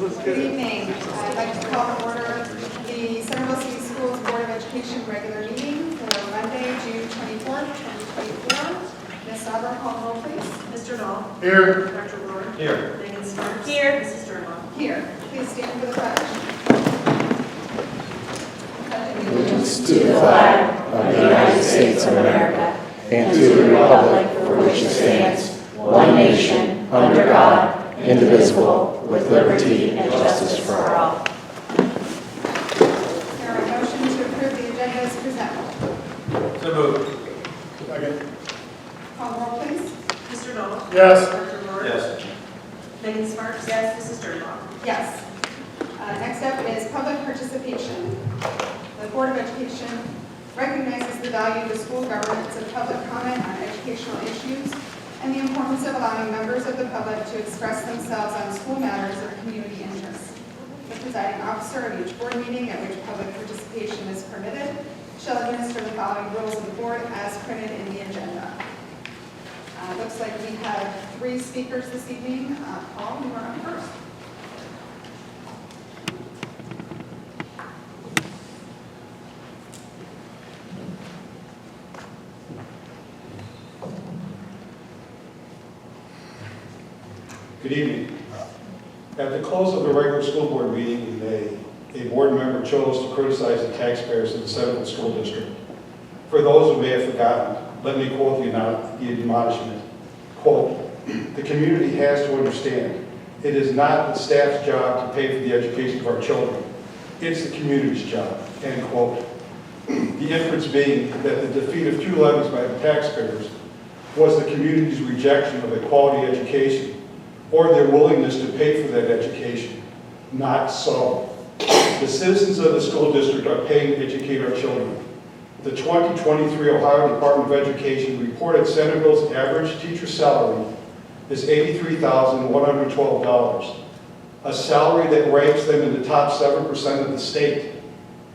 Good evening. I'd like to call to order the Centerville City Schools Board of Education regular meeting for Monday, June 24th, 2024. Ms. Sauber, call the roll, please. Mr. Dahl. Here. Dr. Brewer. Here. Megan Sparks. Here. Mrs. Sternbach. Here. Please stand for the pledge. Allegiance to the flag of the United States of America and to the republic for which it stands, one nation, under God, indivisible, with liberty and justice for all. There are motions to approve the agenda as presented. So moved. Second. Call the roll, please. Mr. Dahl. Yes. Dr. Brewer. Yes. Megan Sparks. Yes. Mrs. Sternbach. Yes. Next up is public participation. The Board of Education recognizes the value to school governments of public comment on educational issues and the importance of allowing members of the public to express themselves on school matters of community interest. The presiding officer of each board meeting at which public participation is permitted shall administer the following rules of the board as printed in the agenda. Looks like we have 3 speakers this evening. Paul, you are up first. Good evening. At the close of the regular school board meeting in May, a board member chose to criticize the taxpayers of the Centerville School District. For those who may have forgotten, let me quote the admonishment. Quote, "The community has to understand, it is not the staff's job to pay for the education of our children. It's the community's job." End quote. The inference being that the defeat of 2 levies by the taxpayers was the community's rejection of a quality education or their willingness to pay for that education. Not so. The citizens of the school district are paying to educate our children. The 2023 Ohio Department of Education reported Centerville's average teacher salary is $83,112, a salary that ranks them in the top 7% of the state.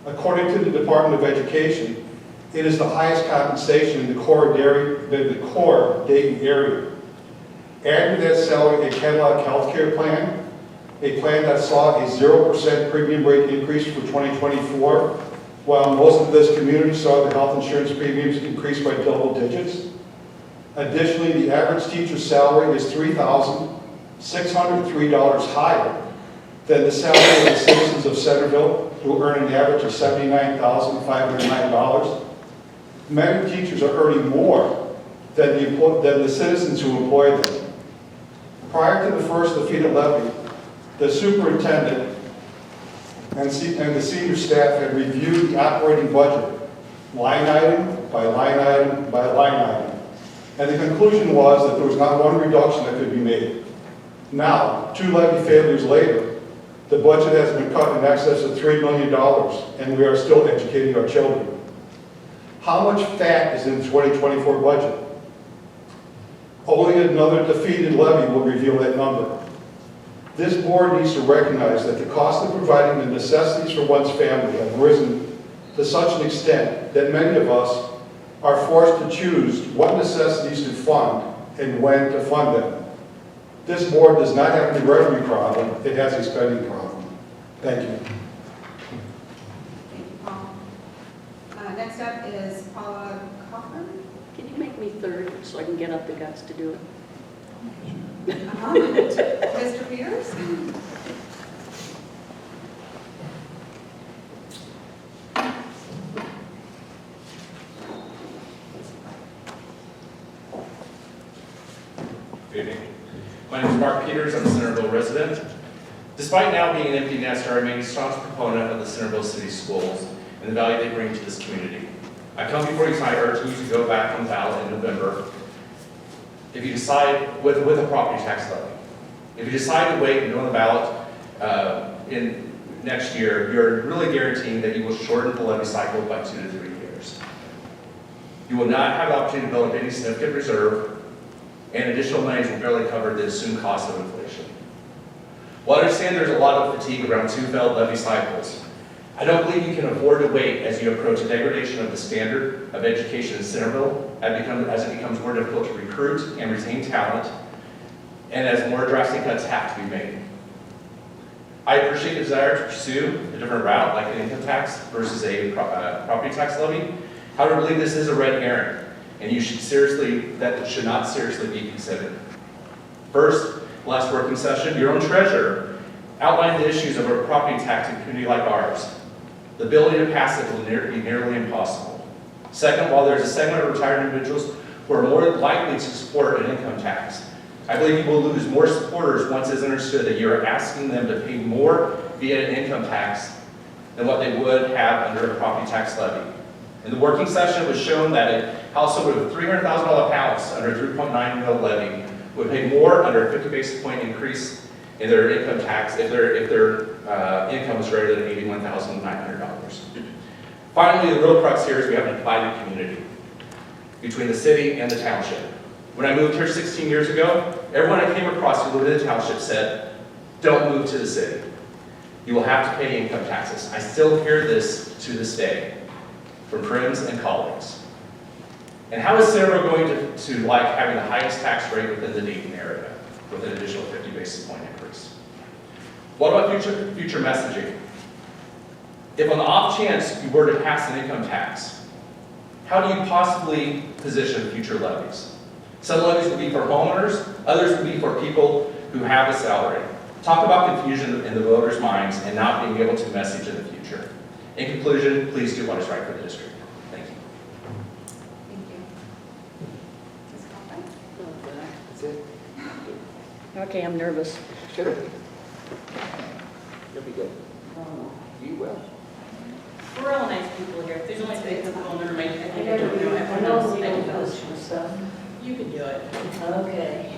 According to the Department of Education, it is the highest compensation in the core Dayton area. Add to that salary a Cadillac healthcare plan, a plan that saw a 0% premium rate increase for 2024, while most of this community saw the health insurance premiums increase by double digits. Additionally, the average teacher's salary is $3,603 higher than the salary of the citizens of Centerville, who earn an average of $79,509. Many teachers are earning more than the citizens who employ them. Prior to the first defeated levy, the superintendent and the senior staff had reviewed the operating budget, line item by line item by line item. And the conclusion was that there was not one reduction that could be made. Now, 2 levy failures later, the budget has been cut in excess of $3 million, and we are still educating our children. How much fat is in the 2024 budget? Only another defeated levy will reveal that number. This board needs to recognize that the cost of providing the necessities for one's family have risen to such an extent that many of us are forced to choose what necessities to fund and when to fund them. This board does not have a revenue problem, it has a spending problem. Thank you. Thank you, Paul. Next up is Paula Kaufman. Can you make me third so I can get up the guts to do it? Mr. Peters? Good evening. My name is Mark Peters. I'm a Centerville resident. Despite now being an empty nester, I remain a staunch proponent of the Centerville City Schools and the value they bring to this community. I come before you tonight urging you to go back on the ballot in November if you decide with a property tax levy. If you decide to wait and go on the ballot in next year, you're really guaranteeing that you will shorten the levy cycle by 2 to 3 years. You will not have the opportunity to build up any significant reserve, and additional monies will barely cover the assumed cost of inflation. While I understand there's a lot of fatigue around 2 failed levy cycles, I don't believe you can afford to wait as you approach a degradation of the standard of education in Centerville as it becomes more difficult to recruit and retain talent, and as more drastic cuts have to be made. I appreciate the desire to pursue a different route, like an income tax versus a property tax levy. However, I believe this is a red herring, and that should not seriously be considered. First, last working session, your own treasurer outlined the issues of a property tax in a community like ours. The ability to pass it will be nearly impossible. Second, while there's a segment of retired individuals who are more likely to support an income tax, I believe you will lose more supporters once it's understood that you're asking them to pay more via an income tax than what they would have under a property tax levy. In the working session, it was shown that a household with a $300,000 house under a 3.9 mil levy would pay more under a 50 basis point increase in their income tax if their income was greater than $81,900. Finally, the real crux here is we have a divided community between the city and the township. When I moved here 16 years ago, everyone I came across who lived in the township said, don't move to the city. You will have to pay income taxes. I still hear this to this day from friends and colleagues. And how is Centerville going to like having the highest tax rate within the Dayton area with an additional 50 basis point increase? What about future messaging? If on the off chance you were to pass an income tax, how do you possibly position future levies? Some levies would be for homeowners, others would be for people who have a salary. Talk about confusion in the voters' minds and not being able to message in the future. In conclusion, please do what is right for the district. Thank you. Thank you. Ms. Coffin? That's it. Okay, I'm nervous. Sure. You'll be good. You will. We're all nice people here. If there's only three people in the room, I think I I don't know. Everyone else, I can know vouch. stuff. You can do it. Okay.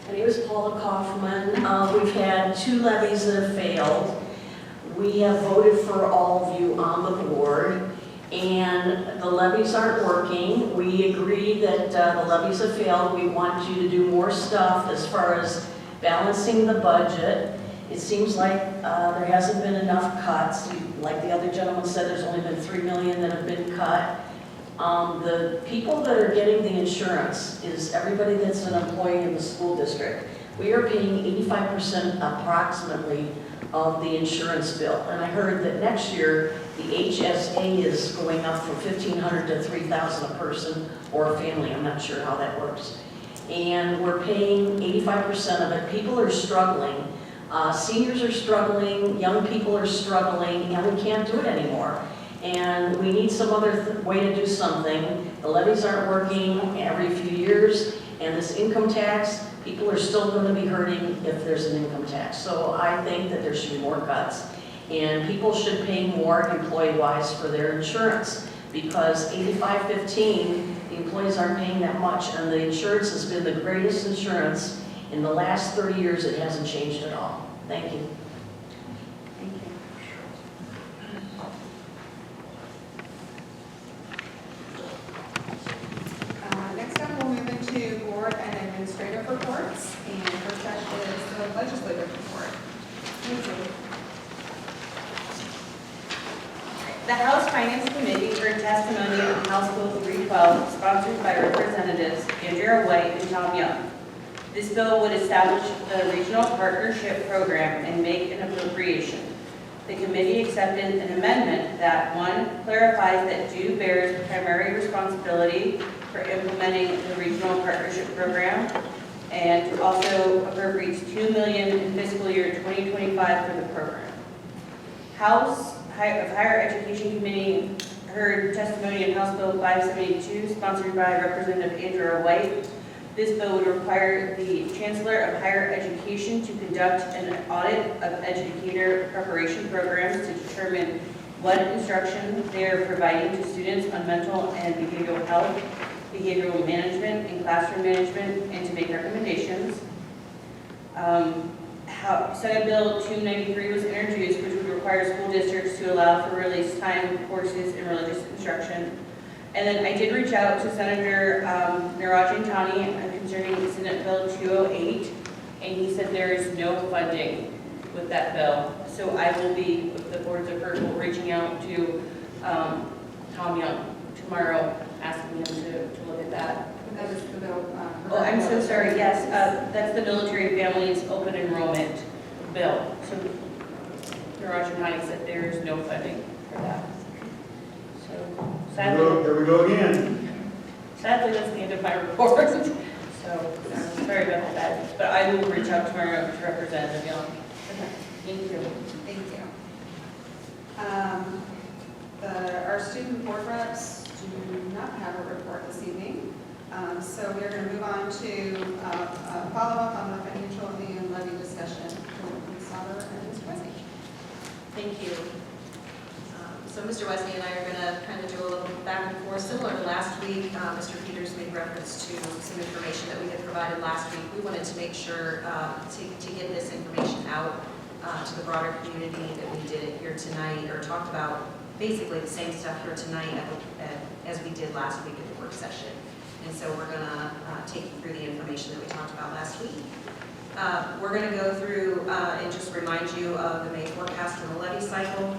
My name is Paula Kaufman. We've had 2 levies that have failed. We have voted for all of you on the board, and the levies aren't working. We agree that the levies have failed. We want you to do more stuff as far as balancing the budget. It seems like there hasn't been enough cuts. Like the other gentleman said, there's only been $3 million that have been cut. The people that are getting the insurance is everybody that's an employee in the school district. We are paying 85% approximately of the insurance bill. And I heard that next year, the HSA is going up from $1,500 to $3,000 a person or a family. I'm not sure how that works. And we're paying 85% of it. People are struggling. Seniors are struggling, young people are struggling, and we can't do it anymore. And we need some other way to do something. The levies aren't working every few years, and this income tax, people are still going to be hurting if there's an income tax. So I think that there should be more cuts, and people should pay more employee-wise for their insurance, because 85-15, the employees aren't paying that much, and the insurance has been the greatest insurance. In the last 30 years, it hasn't changed at all. Thank you. Thank you. Next up, we'll move into board and administrative reports. And first up is the legislative report. Lindsay. The House Finance Committee heard testimony on House Bill 312, sponsored by Representatives Andrea White and Tom Young. This bill would establish the Regional Partnership Program and make an appropriation. The committee accepted an amendment that, 1, clarifies that DO bears primary responsibility for implementing the Regional Partnership Program, and also appropriates $2 million in fiscal year 2025 for the program. House of Higher Education Committee heard testimony in House Bill 572, sponsored by Representative Andrea White. This bill would require the Chancellor of Higher Education to conduct an audit of educator preparation programs to determine what instruction they are providing to students on mental and behavioral health, behavioral management, and classroom management, and to make recommendations. Senate Bill 293 was introduced, which would require school districts to allow for release time courses in religious instruction. And then I did reach out to Senator Narajantani concerning Senate Bill 208, and he said there is no funding with that bill. So I will be, with the board's approval, reaching out to Tom Young tomorrow, asking him to look at that. That is the bill. Oh, I'm so sorry, yes, that's the military families open enrollment bill. So Roger County said there's no funding for that. So sadly, There we go again. that's the end of my report. So sorry about that, but I will reach out tomorrow to Representative Young. Thank you. Thank you. Our student board reps do not have a report this evening. So we are going to move on to follow up on the financial and levy discussion with Ms. Sauber and Ms. Wesney. Thank you. So Mr. Wesney and I are going to kind of do a little back and forth, similar to last week. Mr. Peters made reference to some information that we had provided last week. We wanted to make sure to get this information out to the broader community that we did it here tonight, or talked about basically the same stuff here tonight as we did last week at the work session. And so we're going to take you through the information that we talked about last week. We're going to go through and just remind you of the May forecast and the levy cycle.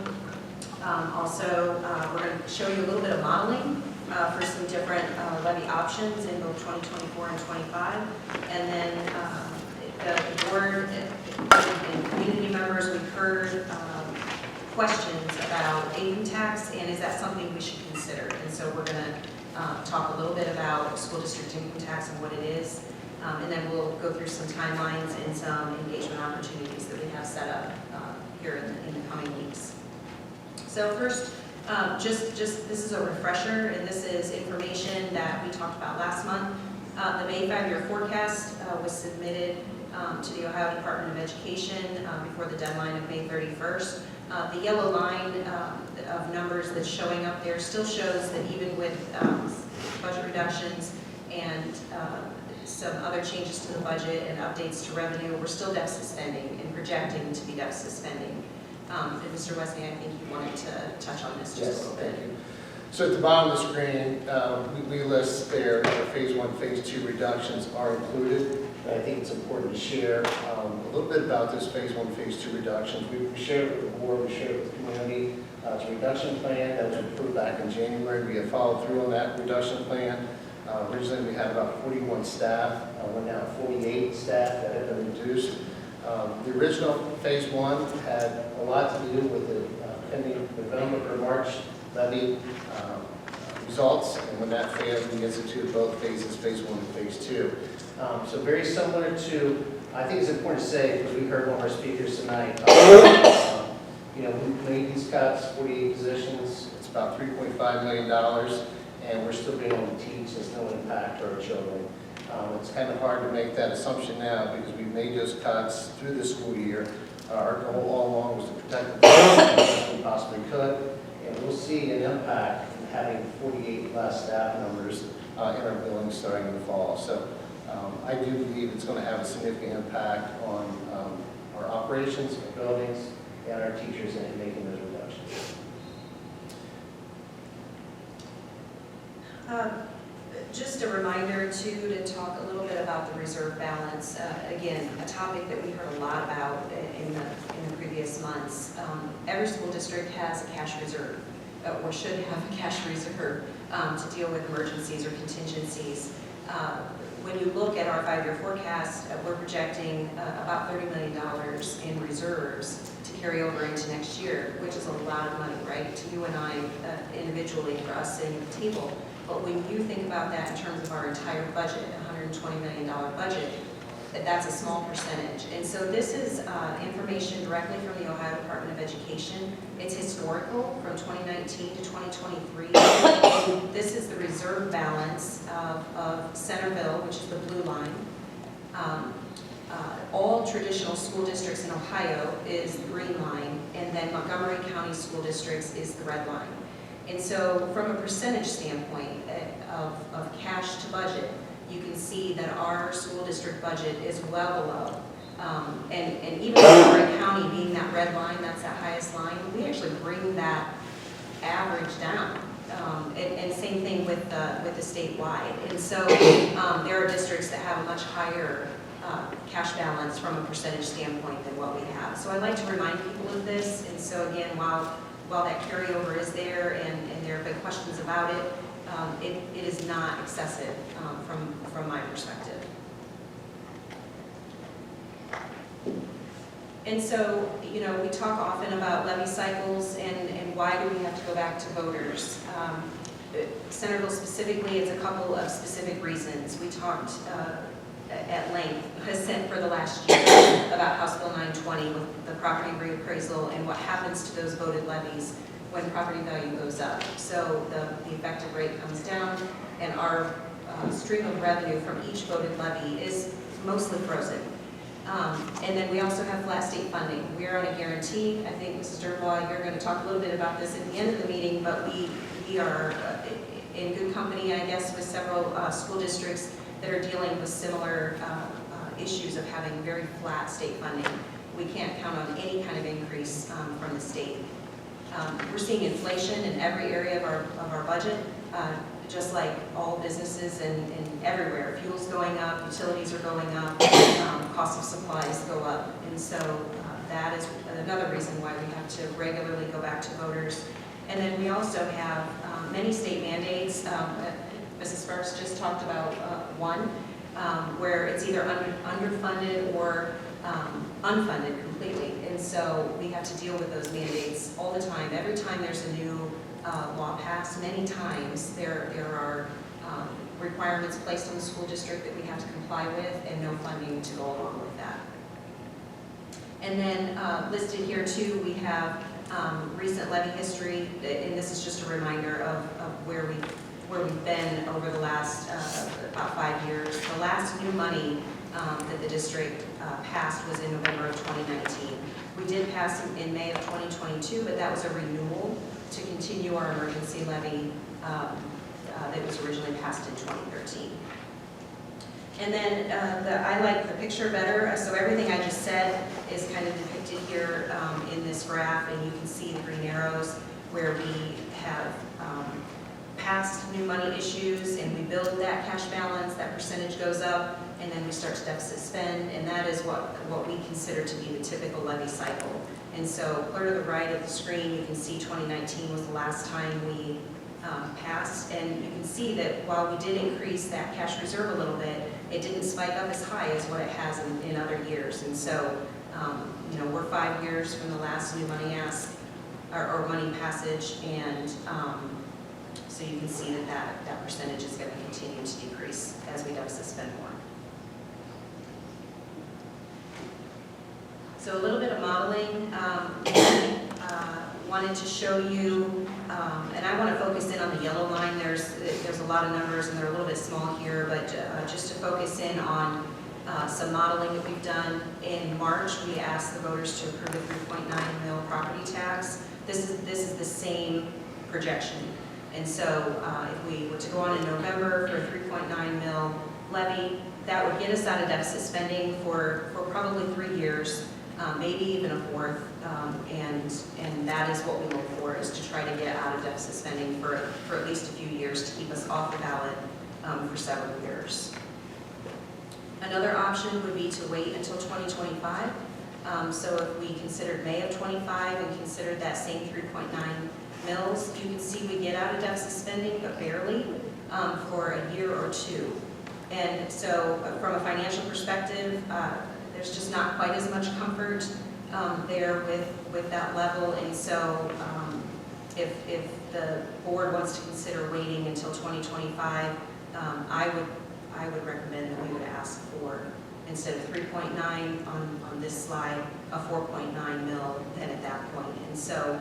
Also, we're going to show you a little bit of modeling for some different levy options in both 2024 and 25. And then the board and community members, we've heard questions about income tax, and is that something we should consider? And so we're going to talk a little bit about school district income tax and what it is. And then we'll go through some timelines and some engagement opportunities that we have set up here in the coming weeks. So first, just this is a refresher, and this is information that we talked about last month. The May 5-year forecast was submitted to the Ohio Department of Education before the deadline of May 31st. The yellow line of numbers that's showing up there still shows that even with budget reductions and some other changes to the budget and updates to revenue, we're still deficit spending and projecting to be deficit spending. And Mr. Wesney, I think you wanted to touch on this just a little bit. Thank you. So at the bottom of the screen, we list there that Phase 1, Phase 2 reductions are included. And I think it's important to share a little bit about this Phase 1, Phase 2 reductions. We shared it with the board, we shared it with the community. It's a reduction plan that was approved back in January. We have followed through on that reduction plan. Originally, we had about 41 staff. We're now 48 staff that have been reduced. The original Phase 1 had a lot to do with the pending November or March levy results, and when that failed, we instituted both phases, Phase 1 and Phase 2. So very similar to, I think it's important to say, because we heard one of our speakers tonight, we've made these cuts, 48 positions, it's about $3.5 million, and we're still being able to teach, there's no impact to our children. It's kind of hard to make that assumption now because we've made those cuts through the school year. Our goal all along was to protect the best we possibly could, and we'll see an impact in having 48 less staff numbers in our buildings starting in the fall. So I do believe it's going to have a significant impact on our operations, our buildings, and our teachers in making those reductions. Just a reminder, too, to talk a little bit about the reserve balance. Again, a topic that we heard a lot about in the previous months. Every school district has a cash reserve, or should have a cash reserve to deal with emergencies or contingencies. When you look at our 5-year forecast, we're projecting about $30 million in reserves to carry over into next year, which is a lot of money, right, to you and I individually, for us sitting at the table. But when you think about that in terms of our entire budget, $120 million budget, that's a small percentage. And so this is information directly from the Ohio Department of Education. It's historical from 2019 to 2023. This is the reserve balance of Centerville, which is the blue line. All traditional school districts in Ohio is the green line, and then Montgomery County School Districts is the red line. And so from a percentage standpoint of cash to budget, you can see that our school district budget is well below. And even Montgomery County being that red line, that's that highest line, we actually bring that average down. And same thing with the statewide. And so there are districts that have a much higher cash balance from a percentage standpoint than what we have. So I'd like to remind people of this. And so again, while that carryover is there and there have been questions about it, it is not excessive from my perspective. And so, you know, we talk often about levy cycles and why do we have to go back to voters. Centerville specifically, it's a couple of specific reasons. We talked at length for the last year about House Bill 920 with the property reappraisal and what happens to those voted levies when property value goes up. So the effective rate comes down and our stream of revenue from each voted levy is mostly frozen. And then we also have flat state funding. We are on a guarantee. I think, Mrs. Durbaugh, you're going to talk a little bit about this at the end of the meeting, but we are in good company, I guess, with several school districts that are dealing with similar issues of having very flat state funding. We can't count on any kind of increase from the state. We're seeing inflation in every area of our budget, just like all businesses and everywhere. Fuel's going up, utilities are going up, cost of supplies go up. And so that is another reason why we have to regularly go back to voters. And then we also have many state mandates. Mrs. Sparks just talked about one, where it's either underfunded or unfunded completely. And so we have to deal with those mandates all the time. Every time there's a new law passed, many times there are requirements placed on the school district that we have to comply with and no funding to go along with that. And then listed here too, we have recent levy history, and this is just a reminder of where we've been over the last about 5 years. The last new money that the district passed was in November of 2019. We did pass in May of 2022, but that was a renewal to continue our emergency levy that was originally passed in 2013. And then I like the picture better. So everything I just said is kind of depicted here in this graph, and you can see the green arrows where we have passed new money issues and we build that cash balance, that percentage goes up, and then we start to deficit spend, and that is what we consider to be the typical levy cycle. And so clear to the right of the screen, you can see 2019 was the last time we passed, and you can see that while we did increase that cash reserve a little bit, it didn't spike up as high as what it has in other years. And so, you know, we're 5 years from the last new money ask or money passage, and so you can see that percentage is going to continue to decrease as we deficit spend more. So a little bit of modeling. Wanted to show you, and I want to focus in on the yellow line. There's a lot of numbers and they're a little bit small here, but just to focus in on some modeling that we've done. In March, we asked the voters to approve a 3.9 mil property tax. This is the same projection. And so if we were to go on in November for a 3.9 mil levy, that would get us out of deficit spending for probably 3 years. Maybe even a fourth, and that is what we look for, is to try to get out of deficit spending for at least a few years to keep us off the ballot for several years. Another option would be to wait until 2025. So if we considered May of 25 and considered that same 3.9 mils, you can see we get out of deficit spending, but barely, for a year or two. And so from a financial perspective, there's just not quite as much comfort there with that level, and so if the board wants to consider waiting until 2025, I would recommend that we would ask for, instead of 3.9 on this slide, a 4.9 mil then at that point. And so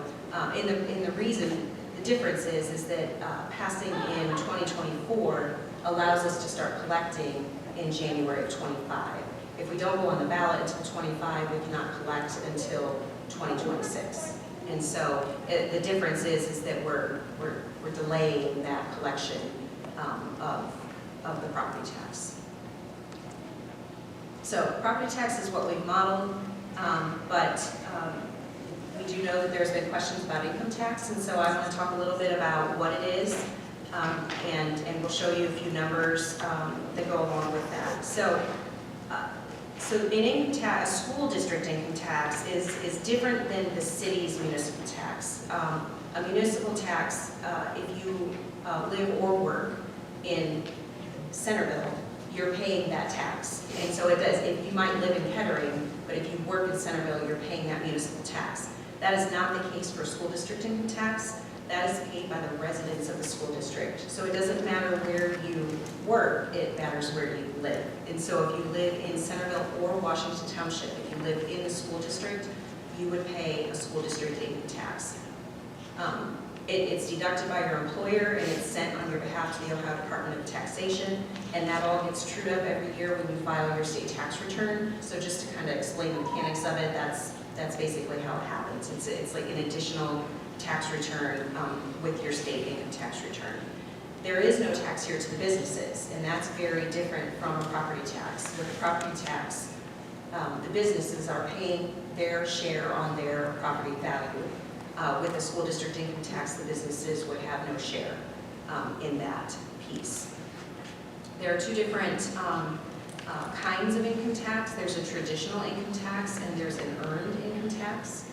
in the reason, the difference is that passing in 2024 allows us to start collecting in January of 25. If we don't go on the ballot until 25, we cannot collect until 2026. And so the difference is that we're delaying that collection of the property tax. So property tax is what we've modeled, but we do know that there's been questions about income tax, and so I want to talk a little bit about what it is, and we'll show you a few numbers that go along with that. So an income tax, a school district income tax is different than the city's municipal tax. A municipal tax, if you live or work in Centerville, you're paying that tax. And so it does, if you might live in Kettering, but if you work in Centerville, you're paying that municipal tax. That is not the case for school district income tax. That is paid by the residents of the school district. So it doesn't matter where you work, it matters where you live. And so if you live in Centerville or Washington Township, if you live in the school district, you would pay a school district income tax. It's deducted by your employer and it's sent on your behalf to the Ohio Department of Taxation, and that all gets trued up every year when you file your state tax return. So just to kind of explain the mechanics of it, that's basically how it happens. It's like an additional tax return with your state income tax return. There is no tax here to the businesses, and that's very different from a property tax. With a property tax, the businesses are paying their share on their property value. With the school district income tax, the businesses would have no share in that piece. There are two different kinds of income tax. There's a traditional income tax and there's an earned income tax.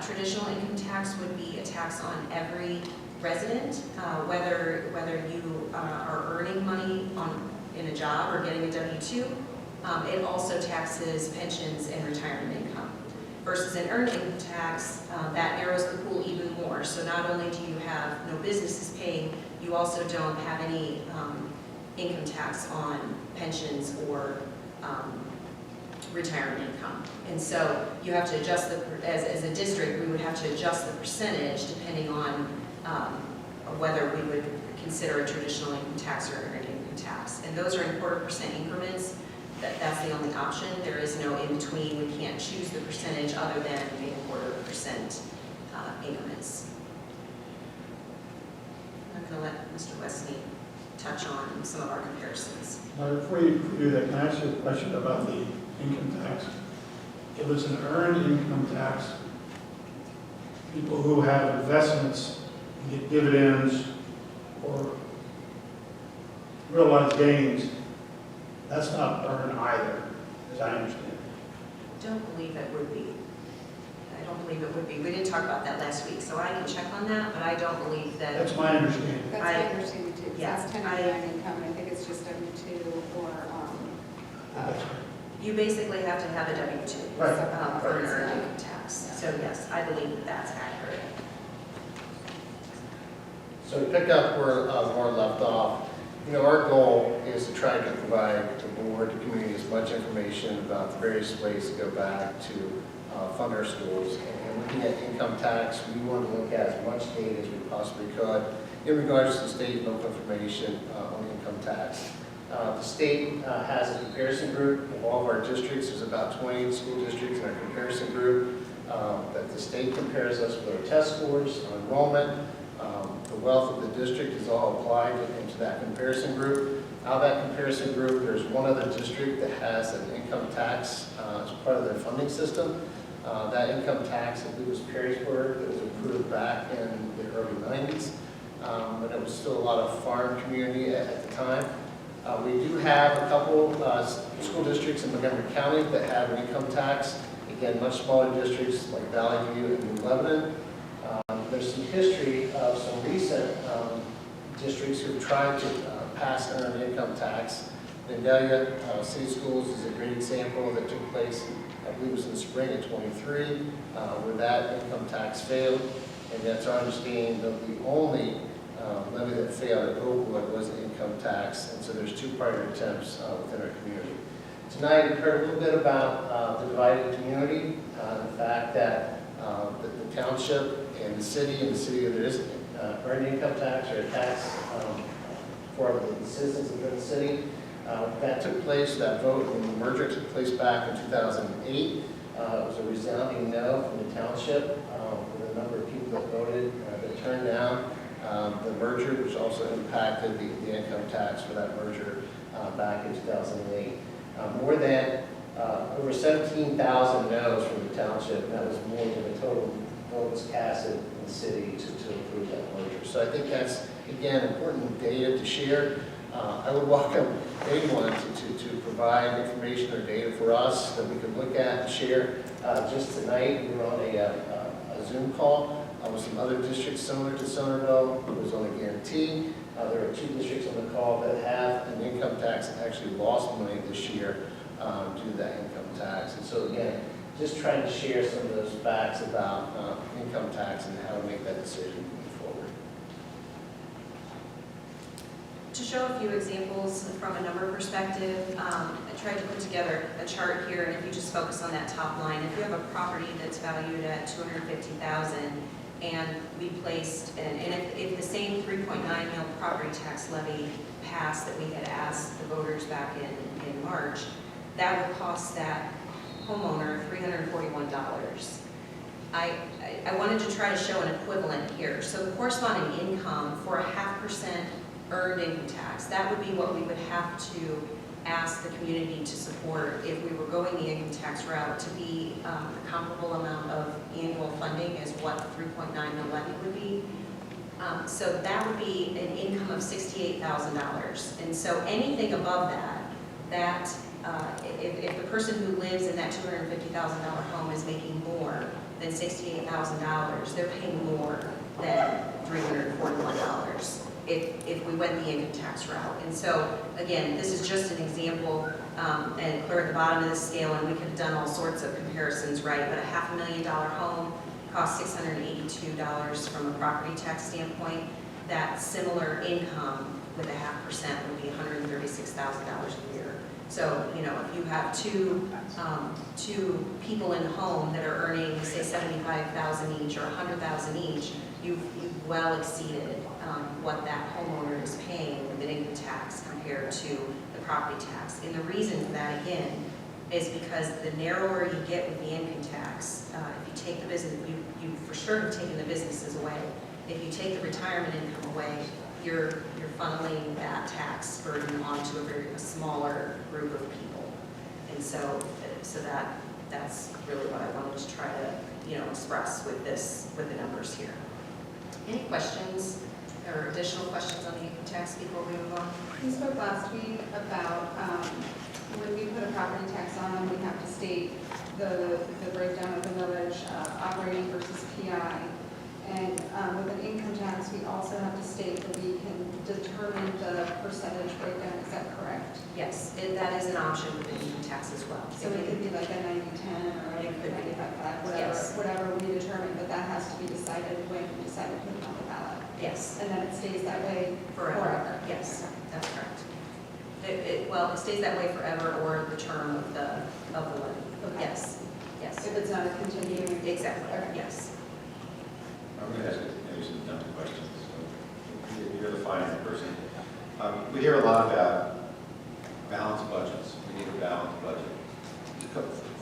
Traditional income tax would be a tax on every resident, whether you are earning money in a job or getting a W-2. It also taxes pensions and retirement income. Versus an earned income tax, that narrows the pool even more. So not only do you have no businesses paying, you also don't have any income tax on pensions or retirement income. And so you have to adjust as a district, we would have to adjust the percentage depending on whether we would consider a traditional income tax or an earned income tax. And those are in 1/4% increments. That's the only option. There is no in between. We can't choose the percentage other than in 1/4% increments. I'm going to let Mr. Wesney touch on some of our comparisons. Before you do that, can I ask you a question about the income tax? If it's an earned income tax, people who have investments and get dividends or realized gains, that's not earned either, as I understand it. I don't believe it would be. I don't believe it would be. We didn't talk about that last week, so I can check on that, but I don't believe that. That's my understanding. That's my understanding too, because Yeah, that's 1099 income, and I think it's just W-2 or, you basically have to have a W-2 Right. For an earned income tax. So yes, I believe that that's accurate. So to pick up where Lauren left off, our goal is to try to provide the board, the community, as much information about the various ways to go back to fund our schools. And looking at income tax, we want to look at as much data as we possibly could in regards to state and local information on income tax. The state has a comparison group of all of our districts. There's about 20 school districts in our comparison group that the state compares us with our test scores, our enrollment. The wealth of the district is all applied into that comparison group. Out of that comparison group, there's one other district that has an income tax as part of their funding system. That income tax, I believe, was Perrysburg. It was approved back in the early 90s, but it was still a lot of farm community at the time. We do have a couple school districts in Montgomery County that have an income tax. Again, much smaller districts like Valley View and New Lebanon. There's some history of some recent districts who've tried to pass an earned income tax. Vandalia City Schools is a great example that took place, I believe it was in the spring of '23, where that income tax failed. And that's our understanding that the only levy that failed at Oakwood was the income tax. And so there's two prior attempts within our community. Tonight, we heard a little bit about the divided community, the fact that the township and the city there is earned income tax or a tax for the citizens of the city. That took place, that vote when the merger took place back in 2008. It was a resounding no from the township with a number of people that voted that turned down the merger, which also impacted the income tax for that merger back in 2008. More than over 17,000 no's from the township, and that was more than the total votes cast in the city to approve that merger. So I think that's, again, important data to share. I would welcome anyone to provide information or data for us that we could look at and share. Just tonight, we were on a Zoom call with some other districts similar to Centerville. It was on a guarantee. There are 2 districts on the call that have an income tax that actually lost money this year due to that income tax. And so again, just trying to share some of those facts about income tax and how to make that decision moving forward. To show a few examples from a number perspective, I tried to put together a chart here, and if you just focus on that top line, if you have a property that's valued at $250,000 and we placed, and if the same 3.9 mil property tax levy passed that we had asked the voters back in March, that would cost that homeowner $341. I wanted to try to show an equivalent here. So the corresponding income for a 0.5% earned income tax, that would be what we would have to ask the community to support if we were going the income tax route, to be a comparable amount of annual funding as what 3.9 mil levy would be. So that would be an income of $68,000. And so anything above that, if the person who lives in that $250,000 home is making more than $68,000, they're paying more than $341 if we went the income tax route. And so, again, this is just an example, and clear at the bottom of the scale, and we could have done all sorts of comparisons, right? But a $500,000 home costs $682 from a property tax standpoint. That similar income with a 0.5% would be $136,000 a year. So, you know, if you have two people in the home that are earning, say, $75,000 each or $100,000 each, you've well exceeded what that homeowner is paying with an income tax compared to the property tax. And the reason for that, again, is because the narrower you get with the income tax, if you take the business, you for sure have taken the businesses away. If you take the retirement income away, you're funneling that tax burden onto a smaller group of people. And so that's really what I wanted to try to, express with the numbers here. Any questions or additional questions on the income tax before we move on? We spoke last week about when we put a property tax on, we have to state the breakdown of the millage, operating versus PI. And with an income tax, we also have to state that we can determine the percentage breakdown. Is that correct? Yes, that is an option with the income tax as well. So it could be like a 90-10 or a 95-5, whatever we determine, but that has to be decided when we decide to put it on the ballot. Yes. And then it stays that way forever. Yes, that's correct. It stays that way forever, or the term of the levy. Okay. Yes, yes. If it's not a continuing. Exactly, Okay. yes. I'm going to ask maybe some dumb questions. So you're the finance person. We hear a lot about balanced budgets. We need a balanced budget.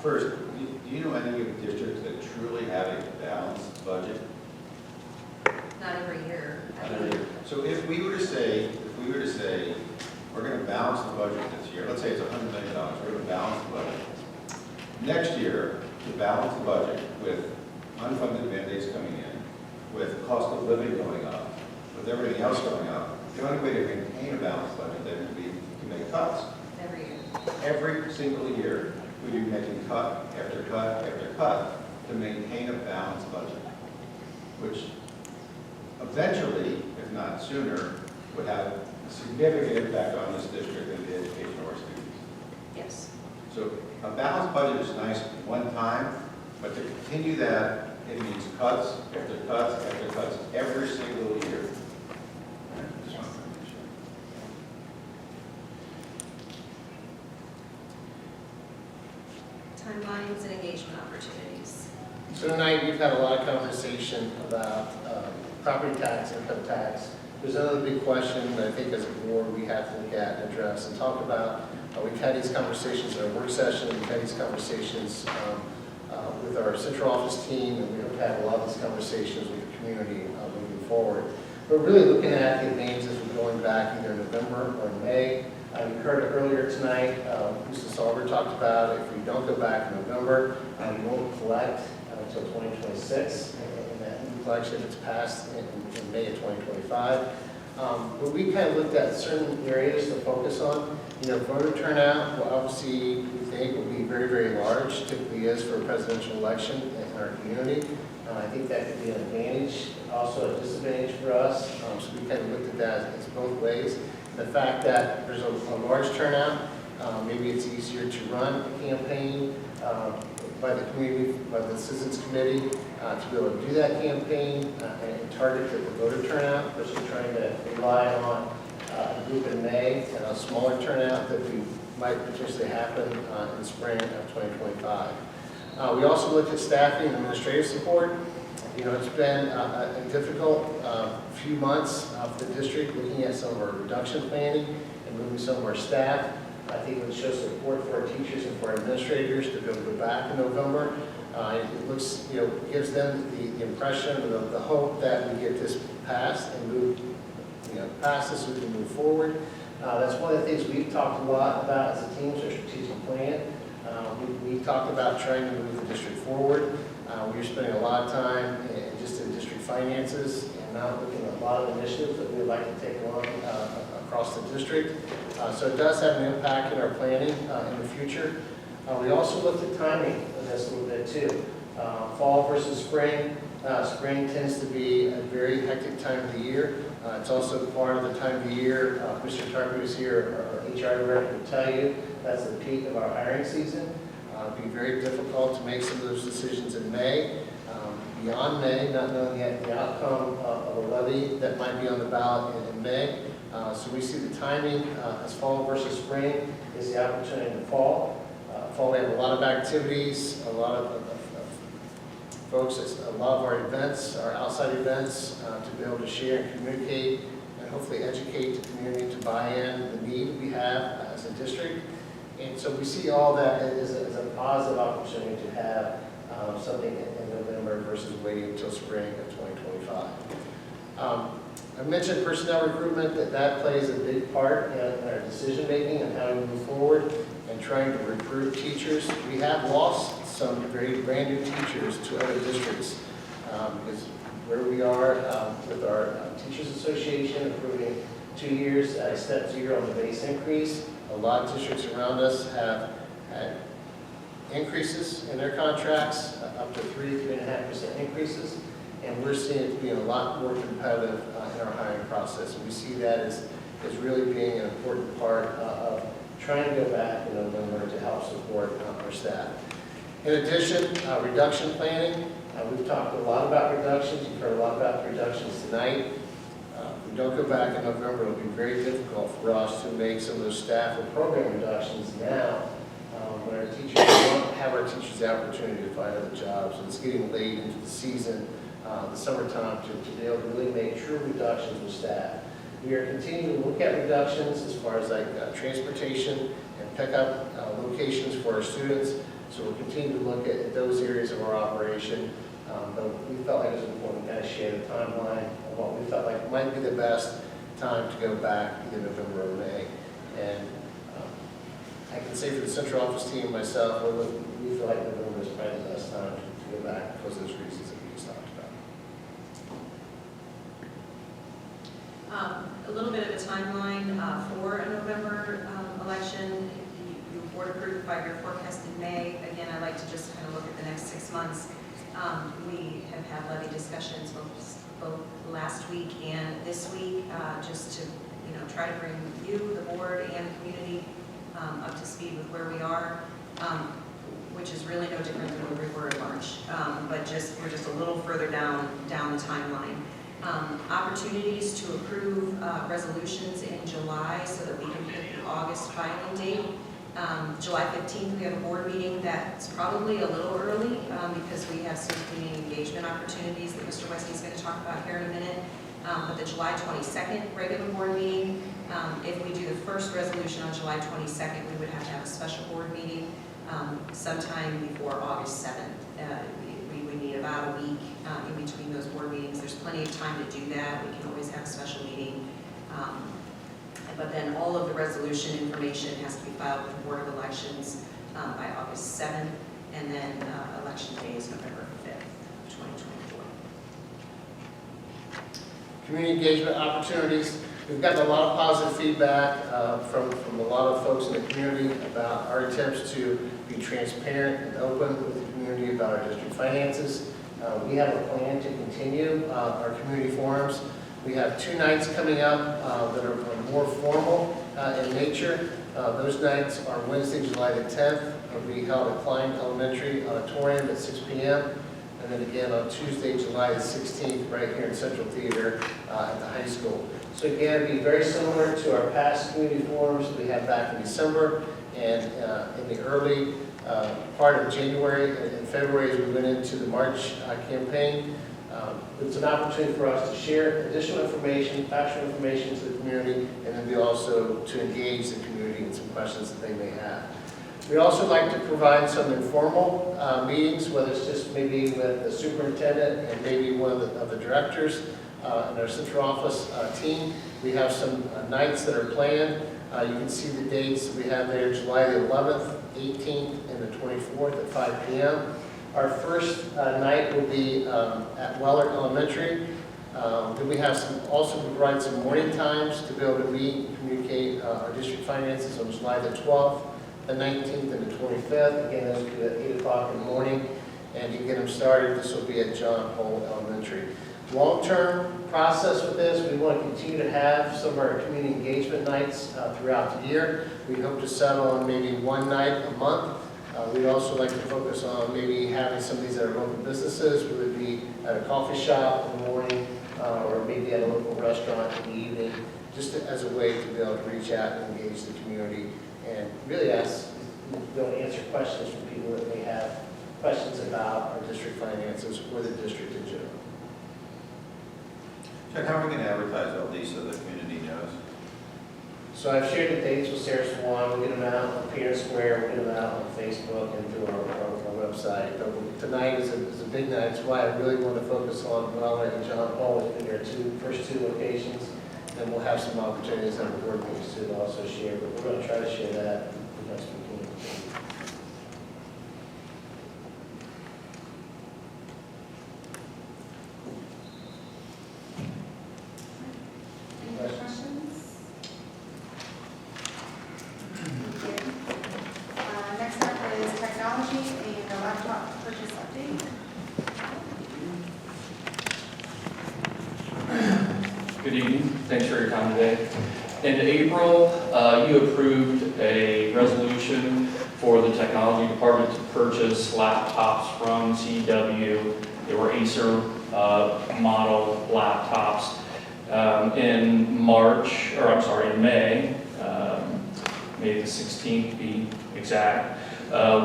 First, do you know any of the districts that truly have a balanced budget? Not every year. So if we were to say, we're going to balance the budget this year, let's say it's $100 million, we're going to balance the budget. Next year, to balance the budget with unfunded mandates coming in, with cost of living going up, with everything else going up, the only way to maintain a balanced budget then would be to make cuts. Every year. Every single year, we'd be making cut after cut after cut to maintain a balanced budget, which eventually, if not sooner, would have a significant impact on this district and the education of our students. Yes. So a balanced budget is nice one time, but to continue that, it means cuts after cuts after cuts every single year. Just wanted to make sure. Timelines and engagement opportunities. So tonight, we've had a lot of conversation about property tax, income tax. There's another big question that I think as a board we have to look at and address and talk about. We've had these conversations in our work session, we've had these conversations with our central office team, and we hope to have a lot of these conversations with the community moving forward. We're really looking at the advantages of going back either in November or in May. You heard it earlier tonight, Mr. Sauber talked about if we don't go back in November, we won't collect until 2026, and that new collection is passed in May of 2025. But we kind of looked at certain areas to focus on. You know, voter turnout, well, obviously, we think will be very, very large, typically is for a presidential election in our community. I think that could be an advantage, also a disadvantage for us. So we kind of looked at that as both ways. The fact that there's a large turnout, maybe it's easier to run a campaign by the community, by the Citizens Committee, to be able to do that campaign and target the voter turnout versus trying to rely on a group in May and a smaller turnout that we might potentially happen in spring of 2025. We also looked at staffing and administrative support. You know, it's been a difficult few months for the district looking at some of our reduction planning and moving some of our staff. I think it would show support for our teachers and for our administrators to be able to go back in November. It looks, you know, gives them the impression and the hope that we get this passed and move, you know, past this so we can move forward. That's one of the things we've talked a lot about as a team, is our strategic plan. We talked about trying to move the district forward. We were spending a lot of time just in district finances and not looking at a lot of initiatives that we would like to take on across the district. So it does have an impact in our planning in the future. We also looked at timing of this a little bit too. Fall versus spring. Spring tends to be a very hectic time of the year. It's also part of the time of the year, Mr. Tarpey was here, our HR director will tell you, that's the peak of our hiring season. It'd be very difficult to make some of those decisions in May. Beyond May, not knowing yet the outcome of a levy that might be on the ballot in May. So we see the timing as fall versus spring is the opportunity in the fall. Fall we have a lot of activities, a lot of folks, a lot of our events, our outside events, to be able to share and communicate and hopefully educate the community to buy in the need we have as a district. And so we see all that as a positive opportunity to have something in November versus waiting until spring of 2025. I mentioned personnel recruitment, that plays a big part in our decision making and how we move forward and trying to recruit teachers. We have lost some very brand new teachers to other districts because where we are with our Teachers Association approving 2 years at a step 0 on the base increase. A lot of districts around us have had increases in their contracts, up to 3.5% increases, and we're seeing it being a lot more competitive in our hiring process. And we see that as really being an important part of trying to go back in November to help support our staff. In addition, reduction planning. We've talked a lot about reductions. You've heard a lot about the reductions tonight. If we don't go back in November, it'll be very difficult for us to make some of those staff or program reductions now when our teachers don't have our teachers the opportunity to find other jobs. And it's getting late into the season, the summertime, to be able to really make true reductions with staff. We are continuing to look at reductions as far as like transportation and pickup locations for our students. So we'll continue to look at those areas of our operation. But we felt like it was important to kind of share the timeline of what we felt like might be the best time to go back either November or May. And I can say for the central office team, myself, we feel like November is probably the best time to go back because of those reasons that we just talked about. A little bit of a timeline for a November election. Your board approved 5-year forecast in May. Again, I like to just kind of look at the next 6 months. We have had levy discussions both last week and this week, just to try to bring you, the board, and the community up to speed with where we are, which is really no different than where we were in March, but we're just a little further down the timeline. Opportunities to approve resolutions in July so that we can pick the August filing date. July 15th, we have a board meeting that's probably a little early because we have some community engagement opportunities that Mr. Wesney is going to talk about here in a minute. But the July 22nd regular board meeting, if we do the first resolution on July 22nd, we would have to have a special board meeting sometime before August 7th. We would need about a week in between those board meetings. There's plenty of time to do that. We can always have a special meeting. But then all of the resolution information has to be filed with the Board of Elections by August 7th, and then election day is November 5th, 2024. Community engagement opportunities. We've gotten a lot of positive feedback from a lot of folks in the community about our attempts to be transparent and open with the community about our district finances. We have a plan to continue our community forums. We have 2 nights coming up that are more formal in nature. Those nights are Wednesday, July the 10th. It'll be held at Klein Elementary Auditorium at 6 p.m. And then again on Tuesday, July the 16th, right here in Central Theater at the high school. So again, it'll be very similar to our past community forums we had back in December and in the early part of January and February as we went into the March campaign. It's an opportunity for us to share additional information, factual information to the community, and then we also to engage the community in some questions that they may have. We also like to provide some informal meetings, whether it's just maybe with the superintendent and maybe one of the directors in our central office team. We have some nights that are planned. You can see the dates we have there, July the 11th, 18th, and the 24th at 5 p.m. Our first night will be at Weller Elementary. Then we have also provide some morning times to be able to meet and communicate our district finances on July the 12th, the 19th, and the 25th. Again, those will be at 8 o'clock in the morning. And to get them started, this will be at John Hole Elementary. Long-term process with this, we want to continue to have some of our community engagement nights throughout the year. We hope to settle on maybe 1 night a month. We'd also like to focus on maybe having some of these that are local businesses, whether it be at a coffee shop in the morning or maybe at a local restaurant in the evening, just as a way to be able to reach out and engage the community and really answer questions from people that may have questions about our district finances or the district in general. Chuck, how are we going to advertise all these so the community knows? So I've shared the dates with Sarah Swan. We'll get them out on Pier Square, we'll get them out on Facebook and through our website. But tonight is a big night. It's why I really want to focus on Weller and John Hall within their first two locations. And we'll have some opportunities on the board meetings to also share. But we're going to try to share that the best we can. Any other questions? Thank you. Next up is technology and the laptop purchase update. Good evening. Thanks for your time today. In April, you approved a resolution for the technology department to purchase laptops from CW. They were Acer model laptops. In May, May the 16th to be exact,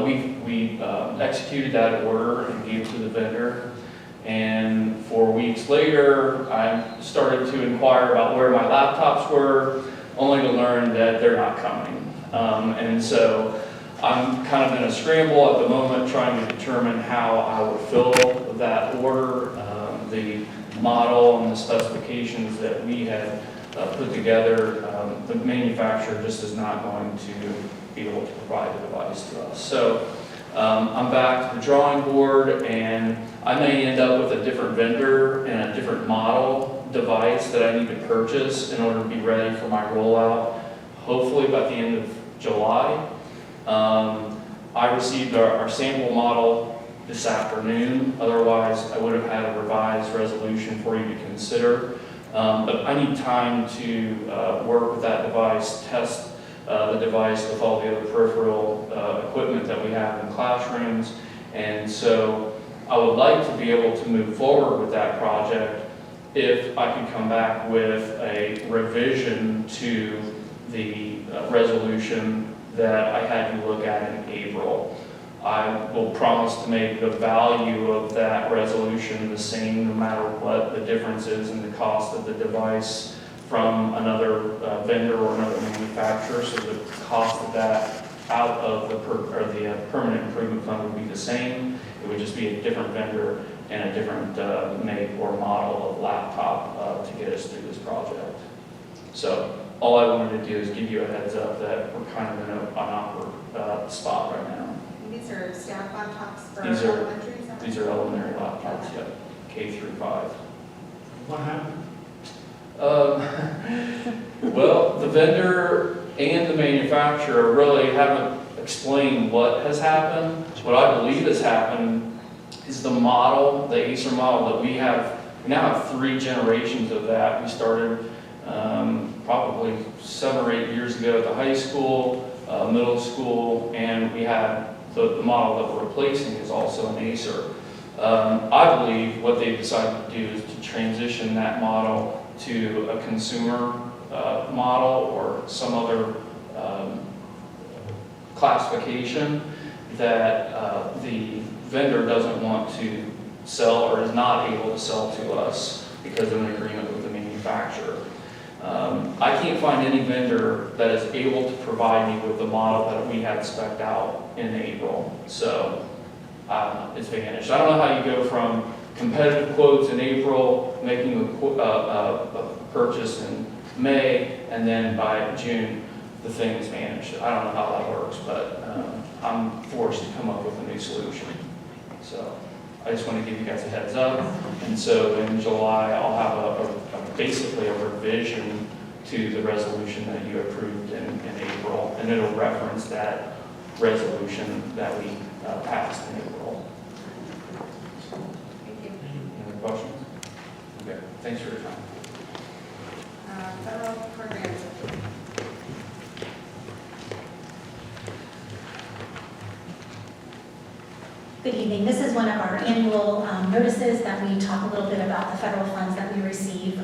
we executed that order and gave it to the vendor. And 4 weeks later, I started to inquire about where my laptops were, only to learn that they're not coming. And so I'm kind of in a scramble at the moment trying to determine how I would fill that order. The model and the specifications that we had put together, the manufacturer just is not going to be able to provide the device to us. So I'm back to the drawing board, and I may end up with a different vendor and a different model device that I need to purchase in order to be ready for my rollout, hopefully by the end of July. I received our sample model this afternoon. Otherwise, I would have had a revised resolution for you to consider. But I need time to work with that device, test the device with all the other peripheral equipment that we have in classrooms. And so I would like to be able to move forward with that project if I could come back with a revision to the resolution that I had you look at in April. I will promise to make the value of that resolution the same no matter what the difference is in the cost of the device from another vendor or another manufacturer. So the cost of that out of the permanent improvement fund would be the same. It would just be a different vendor and a different make or model of laptop to get us through this project. So all I wanted to do is give you a heads up that we're kind of in an awkward spot right now. These are staff laptops for These are- elementary? is that right? These are elementary laptops, yeah, K through 5. What happened? Well, the vendor and the manufacturer really haven't explained what has happened. What I believe has happened is the model, the Acer model that we have. We now have 3 generations of that. We started probably 7 or 8 years ago at the high school, middle school, and we had the model that we're replacing is also an Acer. I believe what they've decided to do is to transition that model to a consumer model or some other classification that the vendor doesn't want to sell or is not able to sell to us because of an agreement with the manufacturer. I can't find any vendor that is able to provide me with the model that we had spec'd out in April. So it's vanished. I don't know how you go from competitive quotes in April, making a purchase in May, and then by June, the thing is vanished. I don't know how that works, but I'm forced to come up with a new solution. So I just want to give you guys a heads up. And so in July, I'll have basically a revision to the resolution that you approved in April, and it'll reference that resolution that we passed in April. Thank you. Any other questions? Okay, thanks for your time. Federal programs. Good evening. This is one of our annual notices that we talk a little bit about the federal funds that we receive.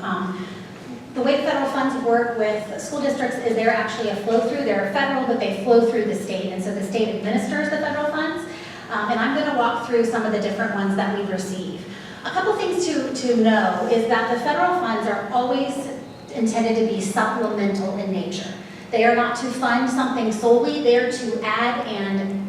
The way federal funds work with school districts is they're actually a flow-through. They're federal, but they flow through the state, and so the state administers the federal funds. And I'm going to walk through some of the different ones that we receive. A couple things to know is that the federal funds are always intended to be supplemental in nature. They are not to fund something solely. They are to add and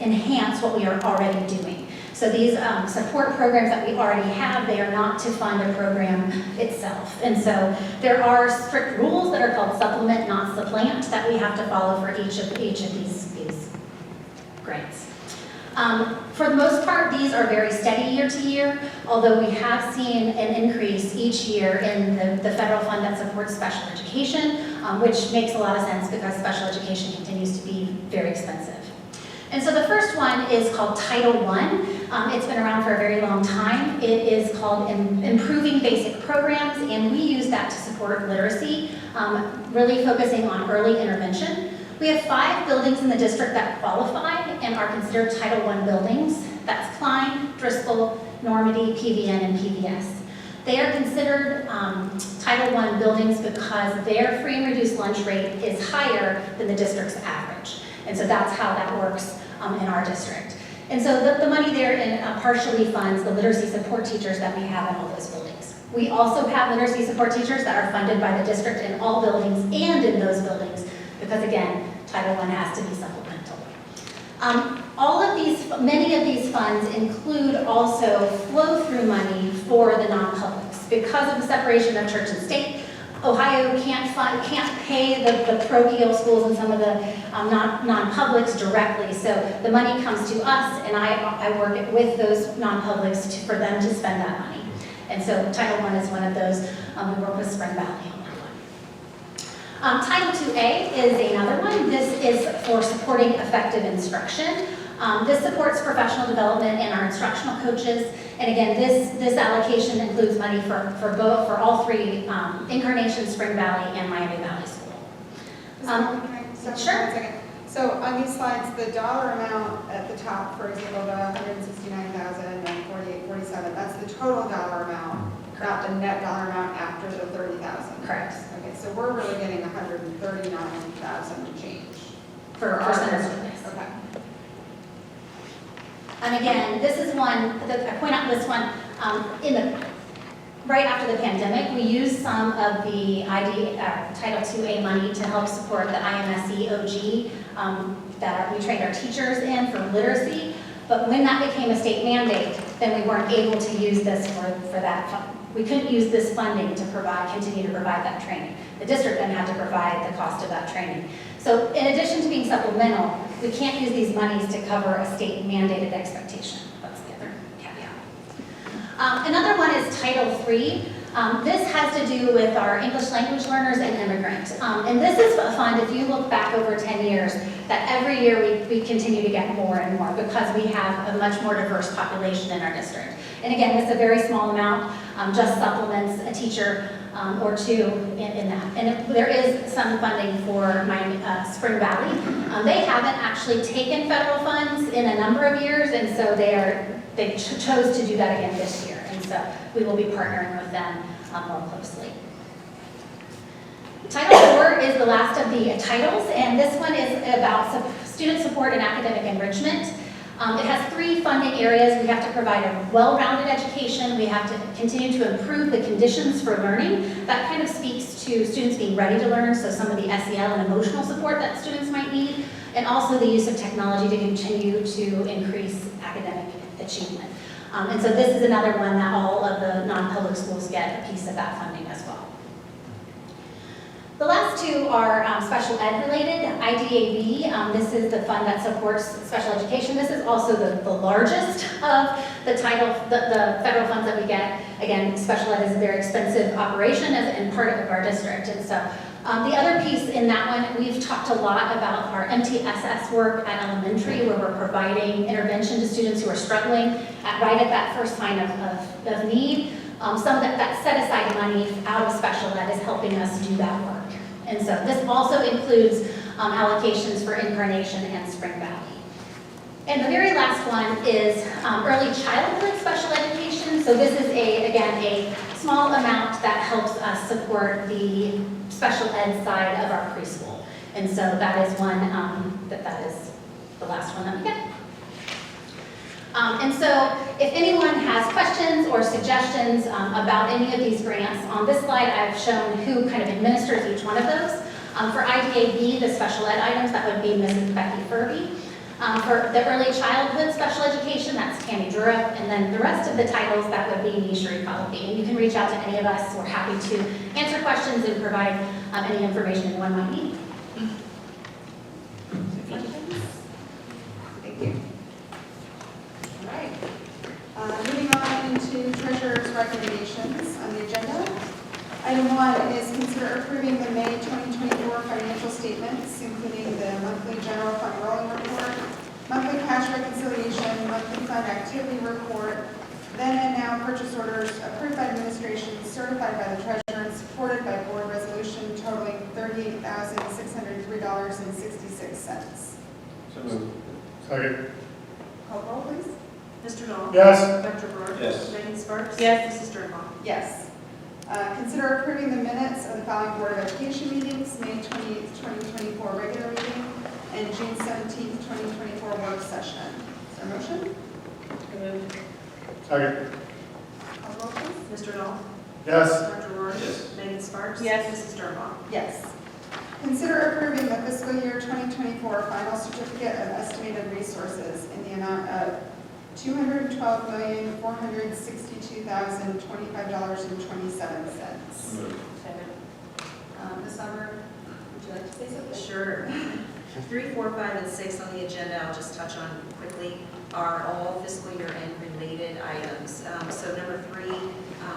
enhance what we are already doing. So these support programs that we already have, they are not to fund a program itself. And so there are strict rules that are called supplement, not supplant, that we have to follow for each of these grants. For the most part, these are very steady year to year, although we have seen an increase each year in the federal fund that supports special education, which makes a lot of sense because special education continues to be very expensive. And so the first one is called Title I. It's been around for a very long time. It is called Improving Basic Programs, and we use that to support literacy, really focusing on early intervention. We have 5 buildings in the district that qualify and are considered Title I buildings. That's Klein, Driscoll, Normandy, PVN, and PVS. They are considered Title I buildings because their free and reduced lunch rate is higher than the district's average. And so that's how that works in our district. And so the money there partially funds the literacy support teachers that we have in all those buildings. We also have literacy support teachers that are funded by the district in all buildings and in those buildings because, again, Title I has to be supplemental. Many of these funds include also flow-through money for the non-publics. Because of the separation of church and state, Ohio can't pay the parochial schools and some of the non-publics directly, so the money comes to us, and I work with those non-publics for them to spend that money. And so Title I is one of those. We work with Spring Valley on that one. Title IIA is another one. This is for supporting effective instruction. This supports professional development and our instructional coaches. And again, this allocation includes money for all 3, Incarnation, Spring Valley, and Miami Valley School. Can I stop for 1 second? So on these slides, the dollar amount at the top, for example, the $169,000 and $48.47, that's the total dollar amount, not the net dollar amount after the $30,000. Correct. Okay, so we're really getting $139,000 and change. For our Centerville, yes. Okay. And again, this is one, I point out this one, right after the pandemic, we used some of the Title IIA money to help support the IMSE OG we trained our teachers in for literacy. But when that became a state mandate, then we weren't able to use this for that fund. We couldn't use this funding to continue to provide that training. The district then had to provide the cost of that training. So in addition to being supplemental, we can't use these monies to cover a state mandated expectation. That's the other caveat. Another one is Title III. This has to do with our English language learners and immigrant. And this is a fund, if you look back over 10 years, that every year we continue to get more and more because we have a much more diverse population in our district. And again, it's a very small amount, just supplements a teacher or two in that. And there is some funding for my Spring Valley. They haven't actually taken federal funds in a number of years, and so they chose to do that again this year. And so we will be partnering with them more closely. Title IV is the last of the titles, and this one is about student support and academic enrichment. It has 3 funding areas. We have to provide a well-rounded education. We have to continue to improve the conditions for learning. That kind of speaks to students being ready to learn, so some of the SEL and emotional support that students might need, and also the use of technology to continue to increase academic achievement. And so this is another one that all of the non-public schools get a piece of that funding as well. The last 2 are special ed related. IDAB, this is the fund that supports special education. This is also the largest of the federal funds that we get. Again, special ed is a very expensive operation and part of our district. And so the other piece in that one, we've talked a lot about our MTSS work at elementary, where we're providing intervention to students who are struggling right at that first sign of need. Some of that set aside money out of special ed is helping us do that work. And so this also includes allocations for Incarnation and Spring Valley. And the very last one is early childhood special education. So this is, again, a small amount that helps us support the special ed side of our preschool. And so that is one, that is the last one that we get. And so if anyone has questions or suggestions about any of these grants, on this slide I've shown who kind of administers each one of those. For IDAB, the special ed items, that would be Mrs. Becky Furby. For the early childhood special education, that's Tammy Drurup. And then the rest of the titles, that would be Nishri Kalpi. And you can reach out to any of us. We're happy to answer questions and provide any information anyone might need. Thank you. All right. Moving on into treasurer's recommendations on the agenda. Item 1 is consider approving the May 2024 financial statements, including the monthly general fund rolling report, monthly cash reconciliation, monthly fund activity report, then and now purchase orders approved by administration, certified by the treasurer, and supported by board resolution totaling $38,603.66. So moved. Second. Call roll, please. Mr. Dahl? Yes. Dr. Rohr? Yes. Megan Sparks? Yes. Mrs. Sternbach? Yes. Consider approving the minutes of the following Board of Education meetings, May 28th, 2024 regular meeting, and June 17th, 2024 work session. Is there a motion? Second. Call roll, please. Mr. Dahl? Yes. Dr. Rohr? Yes. Megan Sparks? Yes. Mrs. Sternbach? Yes. Consider approving the fiscal year 2024 final certificate of estimated resources in the amount of $212,462,025.27. Moved. Ms. Sauber, would you like to say something? Sure. 3, 4, 5, and 6 on the agenda, I'll just touch on quickly, are all fiscal year end related items. So number 3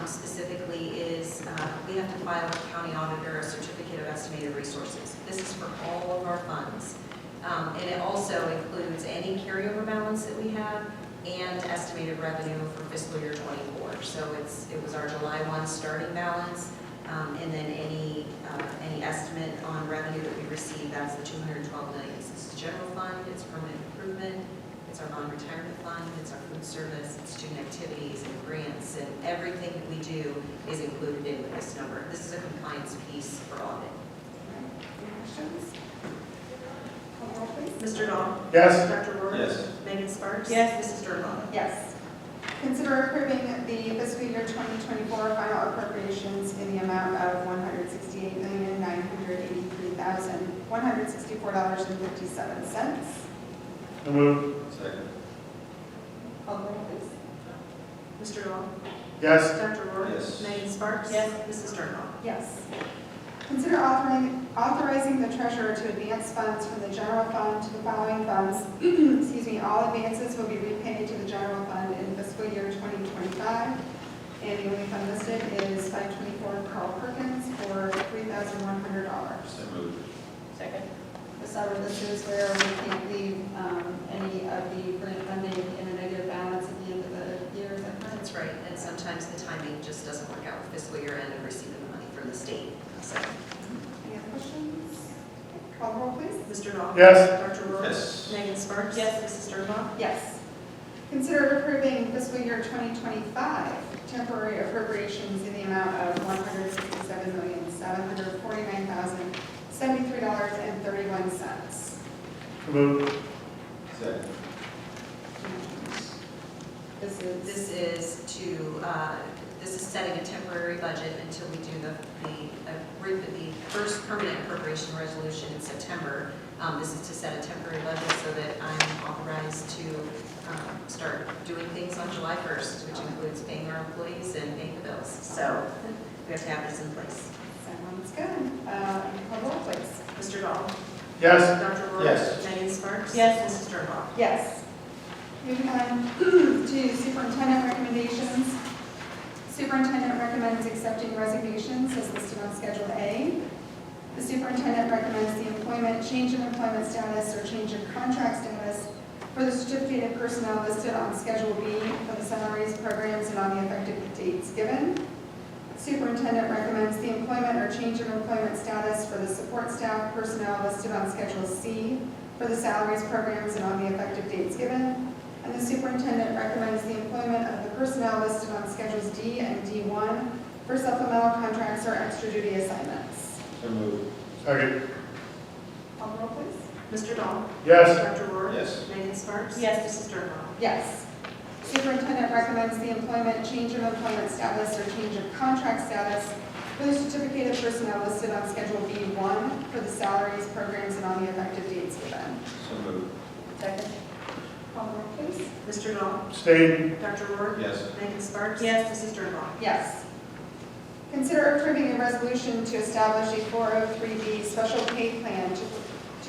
specifically is we have to file with the county auditor a certificate of estimated resources. This is for all of our funds. And it also includes any carryover balance that we have and estimated revenue for fiscal year 24. So it was our July 1 starting balance, and then any estimate on revenue that we receive, that's the $212 million. It's the general fund, it's permanent improvement, it's our non-retirement fund, it's our food service, it's student activities and grants, and everything that we do is included in this number. This is a compliance piece for audit. Any questions? Call roll, please. Mr. Dahl? Yes. Dr. Rohr? Yes. Megan Sparks? Yes. Mrs. Sternbach? Yes. Consider approving the fiscal year 2024 final appropriations in the amount of $168,983,164.57. So moved. Second. Call roll, please. Mr. Dahl? Yes. Dr. Rohr? Yes. Megan Sparks? Yes. Mrs. Sternbach? Yes. Consider authorizing the treasurer to advance funds from the general fund to the following funds. Excuse me, all advances will be repaid to the general fund in fiscal year 2025. And the only fund listed is 524 Carl Perkins for $3,100. So moved. Second. The Sauber, this is where we can't leave any of the grant funding in a negative balance at the end of the year. Is that correct? That's right, and sometimes the timing just doesn't work out with fiscal year end of receiving the money from the state. So, Any other questions? Call the roll, please. Mr. Dahl? Yes. Dr. Rohr? Yes. Megan Sparks? Yes. Mrs. Sternbach? Yes. Consider approving fiscal year 2025 temporary appropriations in the amount of $167,749,073.31. So moved. Second. This This is setting a temporary budget until we do the first permanent appropriation resolution in September. This is to set a temporary budget so that I'm authorized to start doing things on July 1st, which includes paying our employees and paying the bills. So we have to have this in place. sounds good. Call the roll, please. Mr. Dahl? Yes. Dr. Rohr? Yes. Megan Sparks? Yes. Mrs. Sternbach? Yes. Moving on to superintendent recommendations. Superintendent recommends accepting resignations as listed on Schedule A. The superintendent recommends the employment, change of employment status, or change of contract status for the certificated personnel listed on Schedule B for the salaries, programs, and on the effective dates given. Superintendent recommends the employment or change of employment status for the support staff personnel listed on Schedule C for the salaries, programs, and on the effective dates given. And the superintendent recommends the employment of the personnel listed on Schedules D and D1 for supplemental contracts or extra duty assignments. So moved. Second. Call the roll, please. Mr. Dahl? Yes. Dr. Rohr? Yes. Megan Sparks? Yes. Mrs. Sternbach? Yes. Superintendent recommends the employment, change of employment status, or change of contract status for the certificated personnel listed on Schedule B1 for the salaries, programs, and on the effective dates given. So moved. Second. Call the roll, please. Mr. Dahl? Abstain. Dr. Rohr? Yes. Megan Sparks? Yes. Mrs. Sternbach? Yes. Consider approving a resolution to establish a 403B special pay plan to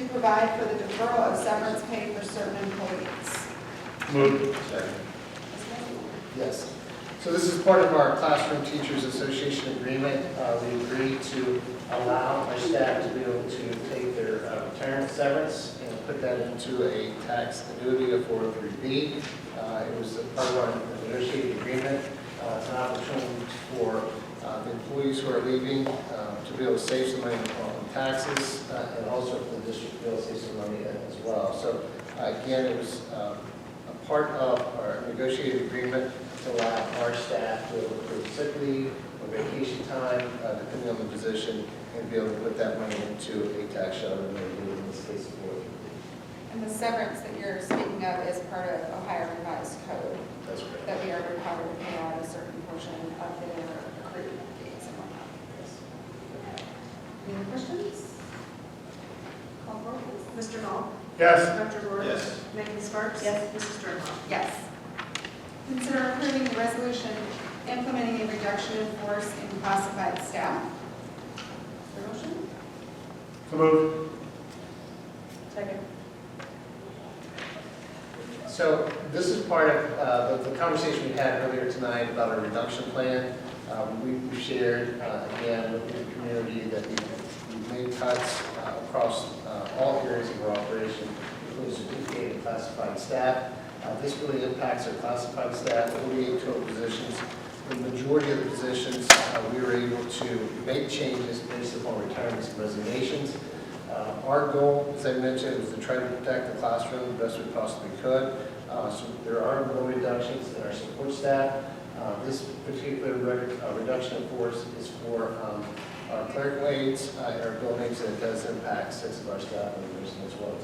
provide for the deferral of severance pay for certain employees. Moved. Second. Yes. So this is part of our Classroom Teachers Association agreement. We agreed to allow our staff to be able to take their retirement severance and put that into a tax annuity of 403B. It was a part of our negotiated agreement. It's an opportunity for the employees who are leaving to be able to save some money on taxes and also for the district to be able to save some money as well. So again, it was a part of our negotiated agreement to allow our staff to accrue sick leave or vacation time, depending on the position, and be able to put that money into a tax shelter, and in this case, And the severance that you're speaking of is part of Ohio Revised Code, that's correct. that we are required to pay out a certain portion of their accrued days and whatnot. Any other questions? Call the roll, please. Mr. Dahl? Yes. Dr. Rohr? Yes. Megan Sparks? Yes. Mrs. Sternbach? Yes. Consider approving the resolution implementing a reduction in force in classified staff. Is there a motion? So moved. Second. So this is part of the conversation we had earlier tonight about our reduction plan. We shared, again, with the community that we've made cuts across all areas of our operation, including certificated classified staff. This really impacts our classified staff, 48 total positions. The majority of the positions, we were able to make changes based upon retirements and resignations. Our goal, as I mentioned, was to try to protect the classroom the best we possibly could. So there are no reductions in our support staff. This particular reduction in force is for our clerical aides and our buildings, and it does impact 6 of our staff members as well.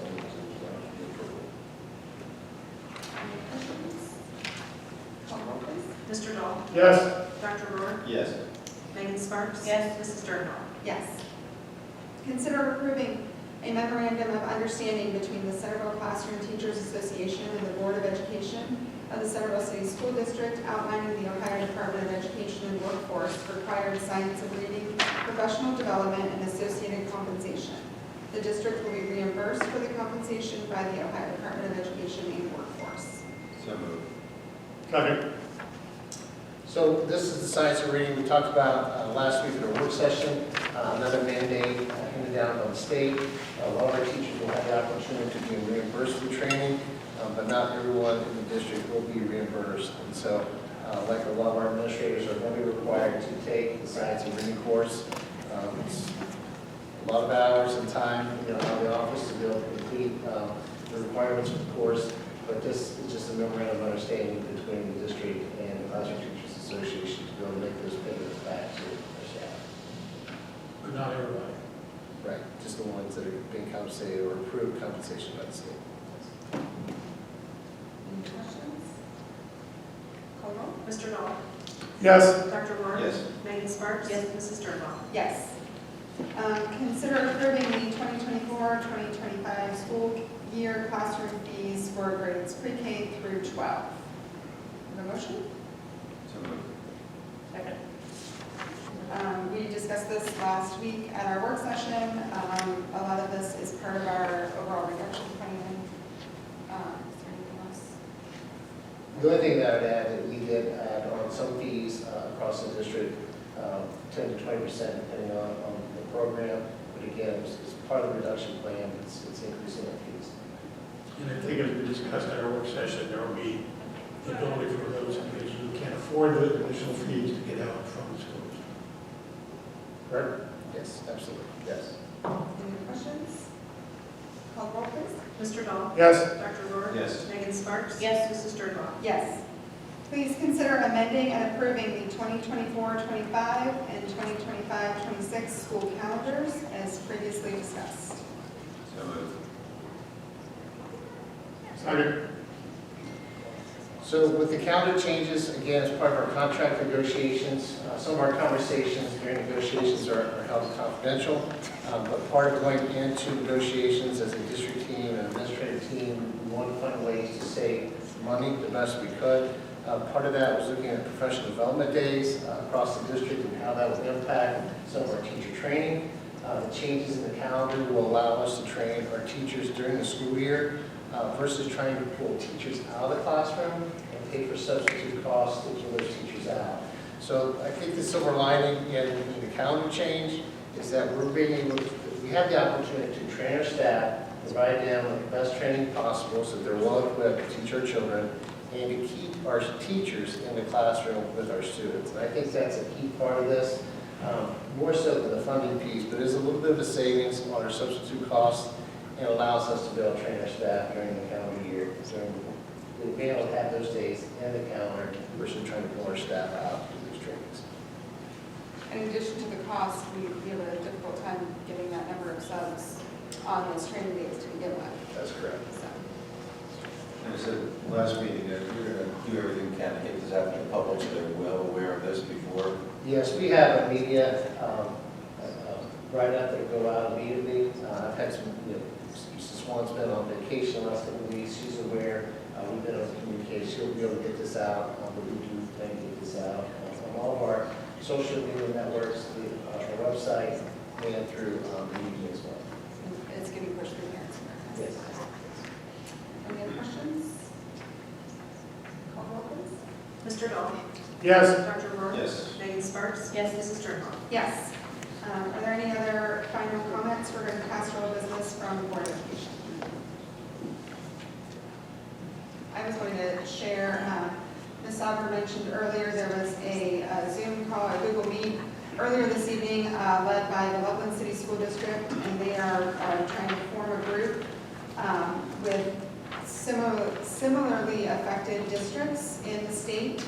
Any questions? Call the roll, please. Mr. Dahl? Yes. Dr. Rohr? Yes. Megan Sparks? Yes. Mrs. Sternbach? Yes. Consider approving a memorandum of understanding between the Centerville Classroom Teachers Association and the Board of Education of the Centerville City School District outlining the Ohio Department of Education and Workforce required science of reading, professional development, and associated compensation. The district will be reimbursed for the compensation by the Ohio Department of Education and Workforce. So moved. Second. So this is the science of reading we talked about last week in our work session, another mandate handed down by the state. A lot of our teachers will have the opportunity to be reimbursed for training, but not everyone in the district will be reimbursed. And so, like a lot of our administrators are going to be required to take the science of reading course. It's a lot of hours and time, out of the office to be able to complete the requirements of the course, but this is just a memorandum of understanding between the district and the Classroom Teachers Association to be able to make those payments back to our staff. But not everybody. Right, just the ones that are being compensated or approved compensation by the state. Any questions? Call roll. Mr. Dahl? Yes. Dr. Rohr? Yes. Megan Sparks? Yes. Mrs. Sternbach? Yes. Consider approving the 2024-2025 school year classroom fees for grades pre-K through 12. Have a motion? So moved. Second. We discussed this last week at our work session. A lot of this is part of our overall reduction plan. Is there anything else? The only thing that I would add that we did add on some fees across the district, 10 to 20% depending on the program. But again, it's part of the reduction plan, it's increasing our fees. And I think as we discussed at our work session, there will be the ability for those individuals who can't afford the additional fees to get help from the schools. Correct? Yes, absolutely, yes. Any questions? Call roll, please. Mr. Dahl? Yes. Dr. Rohr? Yes. Megan Sparks? Yes. Mrs. Sternbach? Yes. Please consider amending and approving the 2024-25 and 2025-26 school calendars as previously discussed. So moved. Second. So with the calendar changes, again, as part of our contract negotiations, some of our conversations during negotiations are held confidential, but part of going into negotiations as a district team and administrative team, we want to find ways to save money the best we could. Part of that was looking at professional development days across the district and how that would impact some of our teacher training. The changes in the calendar will allow us to train our teachers during the school year versus trying to pull teachers out of the classroom and pay for substitute costs to pull those teachers out. So I think the silver lining in the calendar change is that we're being able to, we have the opportunity to train our staff, provide them with the best training possible so that they're well equipped to teach our children, and to keep our teachers in the classroom with our students. And I think that's a key part of this, more so than the funding piece, but it's a little bit of a savings on our substitute costs and allows us to be able to train our staff during the calendar year. So we'll be able to have those days in the calendar versus trying to pull our staff out to do those trainings. In addition to the cost, we have a difficult time getting that number of subs on those training days to begin with. That's correct. So, And I said last meeting that you're going to do everything you can to get this out to the public so they're well aware of this before. Yes, we have a media write-up that will go out immediately. I've had some, Mrs. Swan's been on vacation the last couple of weeks. She's aware. We've been on communication. She'll be able to get this out, but we do plan to get this out on all of our social media networks, our website, and through the media as well. it's getting pushed through parents. Yes. Any other questions? Call roll, please. Mr. Dahl? Yes. Dr. Rohr? Yes. Megan Sparks? Yes. Mrs. Sternbach? Yes. Are there any other final comments regarding pastoral business from the Board of Education? I was going to share, Ms. Sauber mentioned earlier there was a Zoom call, a Google Meet earlier this evening led by the Loveland City School District, and they are trying to form a group with similarly affected districts in the state.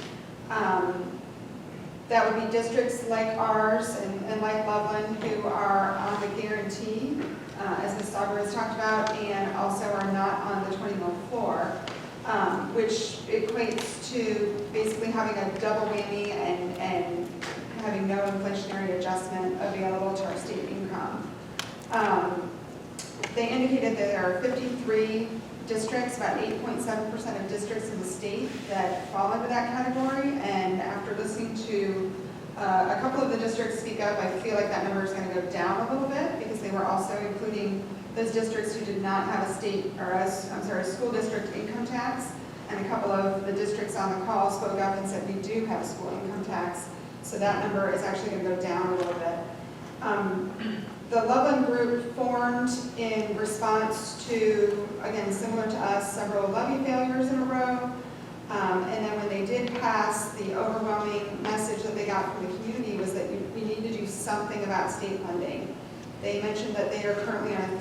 That would be districts like ours and like Loveland who are on the guarantee, as Ms. Sauber has talked about, and also are not on the 20-month floor, which equates to basically having a double whammy and having no inflationary adjustment available to our state income. They indicated that there are 53 districts, about 8.7% of districts in the state that fall into that category, and after listening to a couple of the districts speak up, I feel like that number is going to go down a little bit because they were also including those districts who did not have a state or a school district income tax, And a couple of the districts on the call spoke up and said we do have a school income tax, so that number is actually going to go down a little bit. The Loveland Group formed in response to, again, similar to us, several levy failures in a row. And then when they did pass, the overwhelming message that they got from the community was that we need to do something about state funding. They mentioned that they are currently on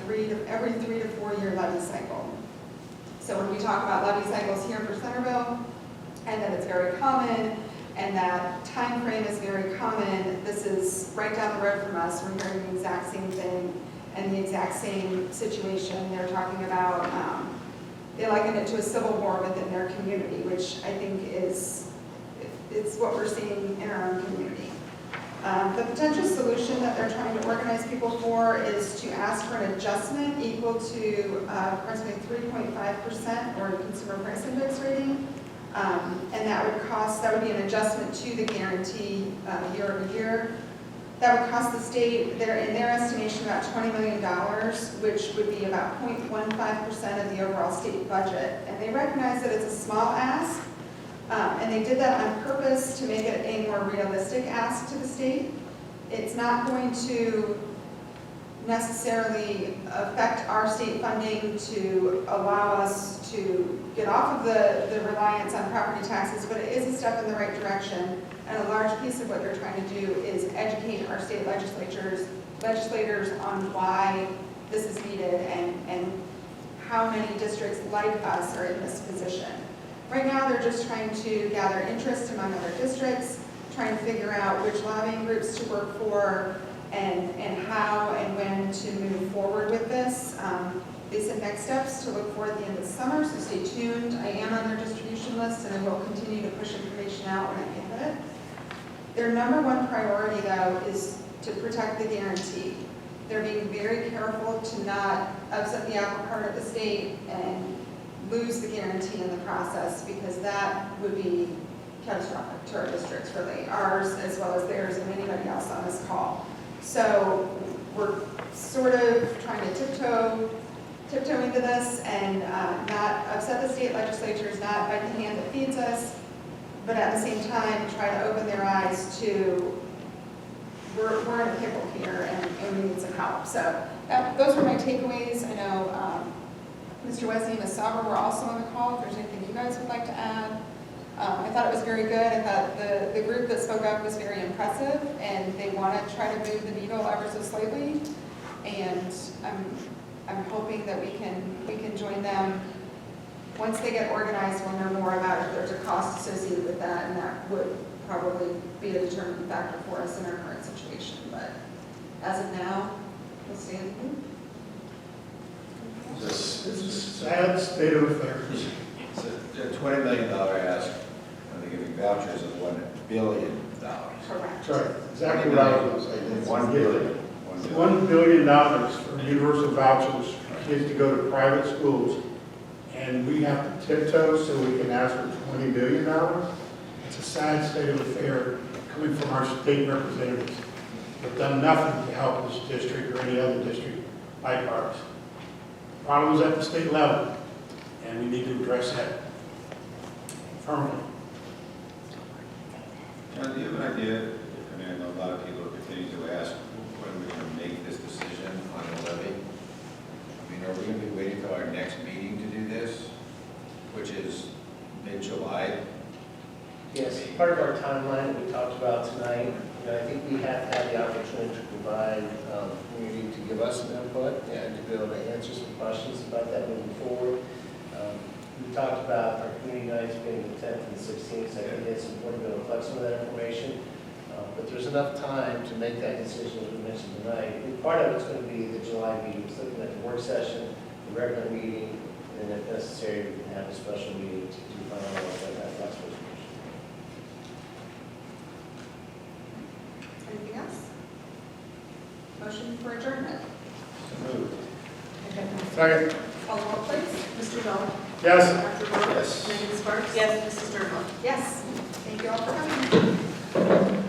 every 3 to 4 year levy cycle. So when we talk about levy cycles here for Centerville, and that it's very common, and that time frame is very common, this is right down the road from us. We're hearing the exact same thing and the exact same situation. They're talking about, they liken it to a civil war within their community, which I think it's what we're seeing in our own community. The potential solution that they're trying to organize people for is to ask for an adjustment equal to approximately 3.5% or consumer price index rating. And that would be an adjustment to the guarantee year over year. That would cost the state, in their estimation, about $20 million, which would be about 0.15% of the overall state budget. And they recognize that it's a small ask, and they did that on purpose to make it a more realistic ask to the state. It's not going to necessarily affect our state funding to allow us to get off of the reliance on property taxes, but it is a step in the right direction. And a large piece of what they're trying to do is educate our state legislators on why this is needed and how many districts like us are in this position. Right now, they're just trying to gather interest among other districts, trying to figure out which lobbying groups to work for, and how and when to move forward with this. They said next steps to look for at the end of the summer, so stay tuned. I am on their distribution list, and I will continue to push information out when I can get it. Their number one priority, though, is to protect the guarantee. They're being very careful to not upset the apple cart of the state and lose the guarantee in the process, because that would be catastrophic to our districts, really, ours as well as theirs and anybody else on this call. So we're sort of trying to tiptoe into this and not upset the state legislatures, not bite the hand that feeds us, but at the same time try to open their eyes to we're in a pickle here and we need some help. So those were my takeaways. I know Mr. Wesney and Ms. Sauber were also on the call. If there's anything you guys would like to add. I thought it was very good. I thought the group that spoke up was very impressive, and they want to try to move the needle ever so slightly. And I'm hoping that we can join them once they get organized. We'll know more about if there's a cost associated with that, and that would probably be a determining factor for us in our current situation. But as of now, we'll stay in the group. It's a sad state of affairs. It's a $20 million ask, and they're giving vouchers of $1 billion. Correct. Sorry, exactly what I was going to say. $1 billion. $1 billion for universal vouchers for kids to go to private schools, and we have to tiptoe so we can ask for $20 billion? It's a sad state of affair coming from our state representatives. They've done nothing to help this district or any other district like ours. Problems at the state level, and we need to address that firmly. John, do you have an idea? I mean, I know a lot of people continue to ask when we're going to make this decision on the levy. I mean, are we going to be waiting till our next meeting to do this, which is mid-July? Yes, part of our timeline that we talked about tonight, I think we have had the opportunity to provide community to give us some input and to be able to answer some questions about that moving forward. We talked about our community nights being the 10th and 16th, so I think it's important to be able to collect some of that information. But there's enough time to make that decision, as we mentioned tonight. And part of it's going to be the July meeting, so looking at the work session, the regular meeting, and then if necessary, we can have a special meeting to finalize that last resolution. Anything else? Motion for adjournment. So moved. Second. Call the roll, please. Mr. Dahl? Yes. Dr. Rohr? Yes. Megan Sparks? Yes. Mrs. Sternberg? Yes. Thank you all for coming.